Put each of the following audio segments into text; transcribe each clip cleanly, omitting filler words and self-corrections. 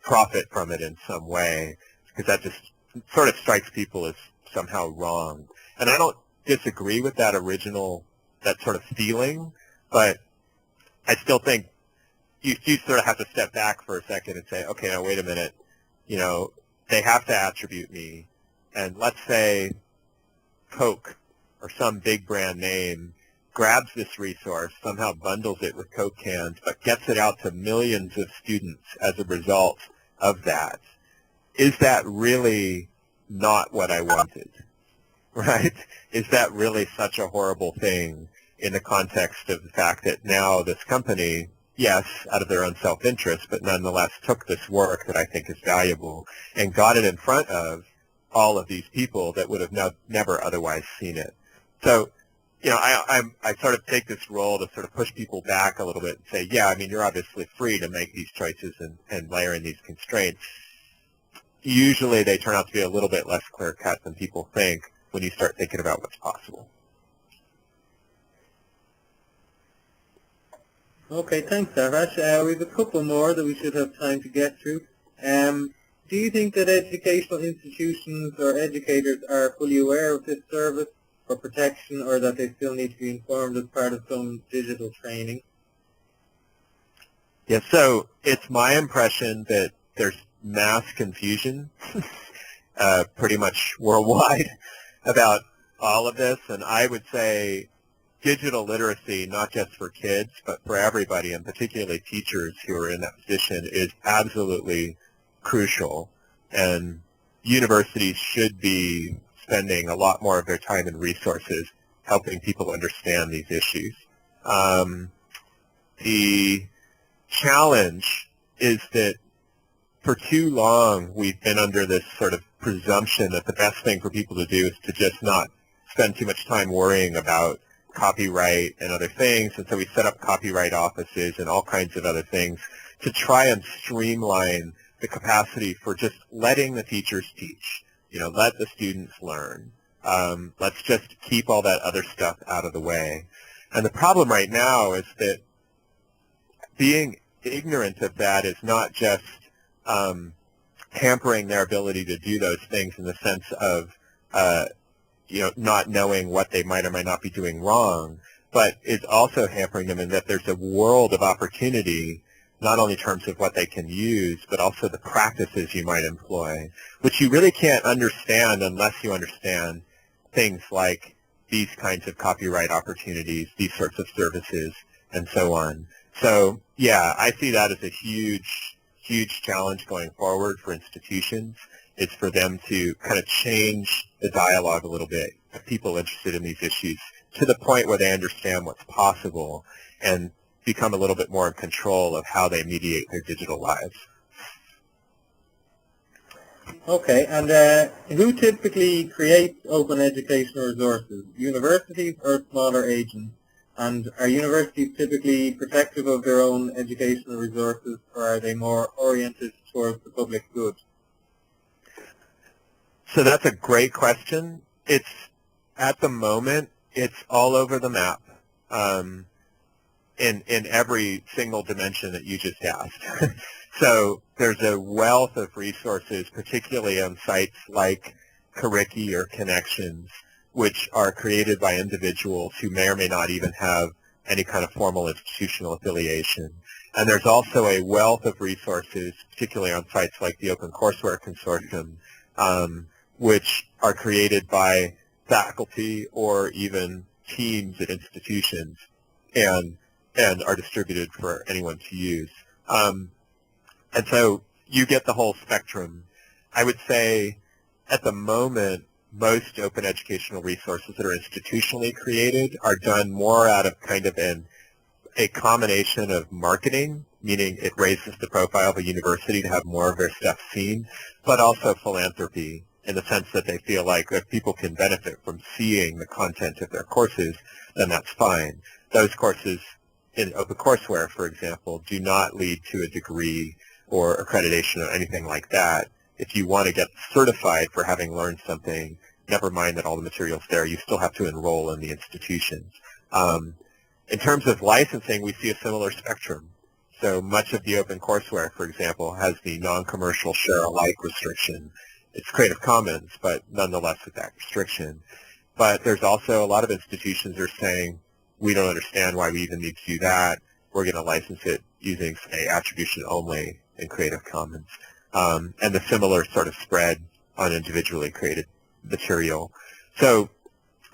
profit from it in some way, because that just sort of strikes people as somehow wrong. And I don't disagree with that that sort of feeling, but I still think you sort of have to step back for a second and say, okay, now wait a minute, they have to attribute me. And let's say Coke or some big brand name grabs this resource, somehow bundles it with Coke cans, but gets it out to millions of students as a result of that. Is that really not what I wanted, right? Is that really such a horrible thing in the context of the fact that now this company, yes, out of their own self-interest, but nonetheless took this work that I think is valuable and got it in front of all of these people that would have never otherwise seen it. So, I sort of take this role to sort of push people back a little bit and say, yeah, I mean, you're obviously free to make these choices and layer in these constraints. Usually they turn out to be a little bit less clear-cut than people think when you start thinking about what's possible. Okay, thanks, Sarvash. We have a couple more that we should have time to get through. Do you think that educational institutions or educators are fully aware of this service for protection, or that they still need to be informed as part of some digital training? Yeah, so it's my impression that there's mass confusion pretty much worldwide about all of this, and I would say digital literacy, not just for kids, but for everybody, and particularly teachers who are in that position, is absolutely crucial, and universities should be spending a lot more of their time and resources helping people understand these issues. The challenge is that for too long we've been under this sort of presumption that the best thing for people to do is to just not spend too much time worrying about copyright and other things, and so we set up copyright offices and all kinds of other things to try and streamline the capacity for just letting the teachers teach. Let the students learn. Let's just keep all that other stuff out of the way. And the problem right now is that being ignorant of that is not just hampering their ability to do those things in the sense of not knowing what they might or might not be doing wrong, but it's also hampering them in that there's a world of opportunity, not only in terms of what they can use, but also the practices you might employ, which you really can't understand unless you understand things like these kinds of copyright opportunities, these sorts of services, and so on. So, yeah, I see that as a huge, huge challenge going forward for institutions. It's for them to kind of change the dialogue a little bit of people interested in these issues to the point where they understand what's possible and become a little bit more in control of how they mediate their digital lives. Okay, and who typically creates open educational resources, universities or smaller agents? And are universities typically protective of their own educational resources, or are they more oriented towards the public good? So that's a great question. At the moment, it's all over the map in every single dimension that you just asked. So there's a wealth of resources, particularly on sites like Curriki or Connections, which are created by individuals who may or may not even have any kind of formal institutional affiliation. And there's also a wealth of resources, particularly on sites like the Open Courseware Consortium, which are created by faculty or even teams at institutions and are distributed for anyone to use. And so you get the whole spectrum. I would say at the moment, most open educational resources that are institutionally created are done more out of kind of a combination of marketing, meaning it raises the profile of a university to have more of their stuff seen, but also philanthropy in the sense that they feel like if people can benefit from seeing the content of their courses, then that's fine. Those courses in OpenCourseWare, for example, do not lead to a degree or accreditation or anything like that. If you want to get certified for having learned something, never mind that all the material's there, you still have to enroll in the institutions. In terms of licensing, we see a similar spectrum. So much of the OpenCourseWare, for example, has the non-commercial share-alike restriction. It's Creative Commons, but nonetheless with that restriction. But there's also a lot of institutions that are saying, we don't understand why we even need to do that. We're going to license it using, say, attribution only in Creative Commons. And the similar sort of spread on individually created material. So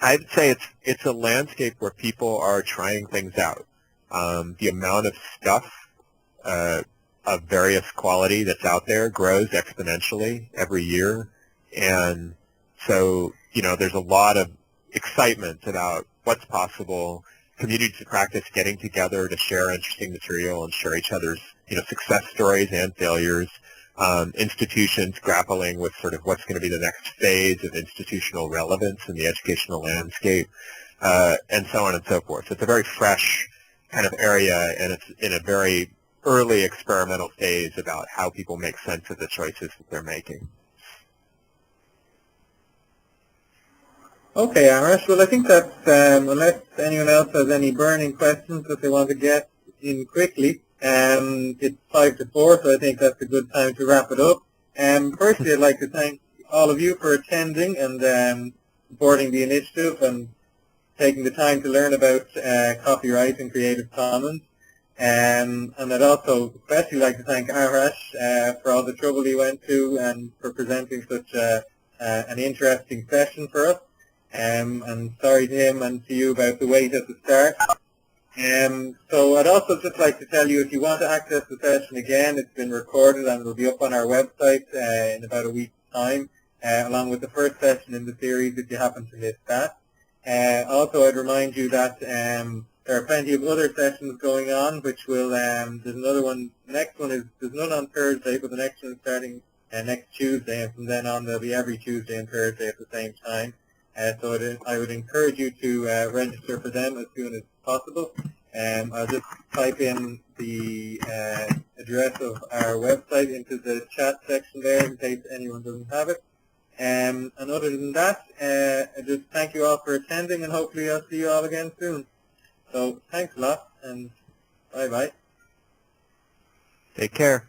I'd say it's a landscape where people are trying things out. The amount of stuff of various quality that's out there grows exponentially every year. And so, there's a lot of excitement about what's possible, communities of practice getting together to share interesting material and share each other's, success stories and failures, institutions grappling with sort of what's going to be the next phase of institutional relevance in the educational landscape, and so on and so forth. So it's a very fresh kind of area, and it's in a very early experimental phase about how people make sense of the choices that they're making. Okay, Amrish. Well, I think that's, unless anyone else has any burning questions that they want to get in quickly, it's 5 to 4, so I think that's a good time to wrap it up. Firstly, I'd like to thank all of you for attending and supporting the initiative and taking the time to learn about copyright and Creative Commons. And I'd also especially like to thank Amrish for all the trouble he went to and for presenting such an interesting session for us. And sorry to him and to you about the wait at the start. So I'd also just like to tell you, if you want to access the session again, it's been recorded and will be up on our website in about a week's time, along with the first session in the series if you happen to miss that. Also, I'd remind you that there are plenty of other sessions going on, which will, there's another one, the next one is, there's none on Thursday, but the next one is starting next Tuesday, and from then on there'll be every Tuesday and Thursday at the same time. So I would encourage you to register for them as soon as possible. I'll just type in the address of our website into the chat section there in case anyone doesn't have it. And other than that, I just thank you all for attending, and hopefully I'll see you all again soon. So thanks a lot, and bye-bye. Take care.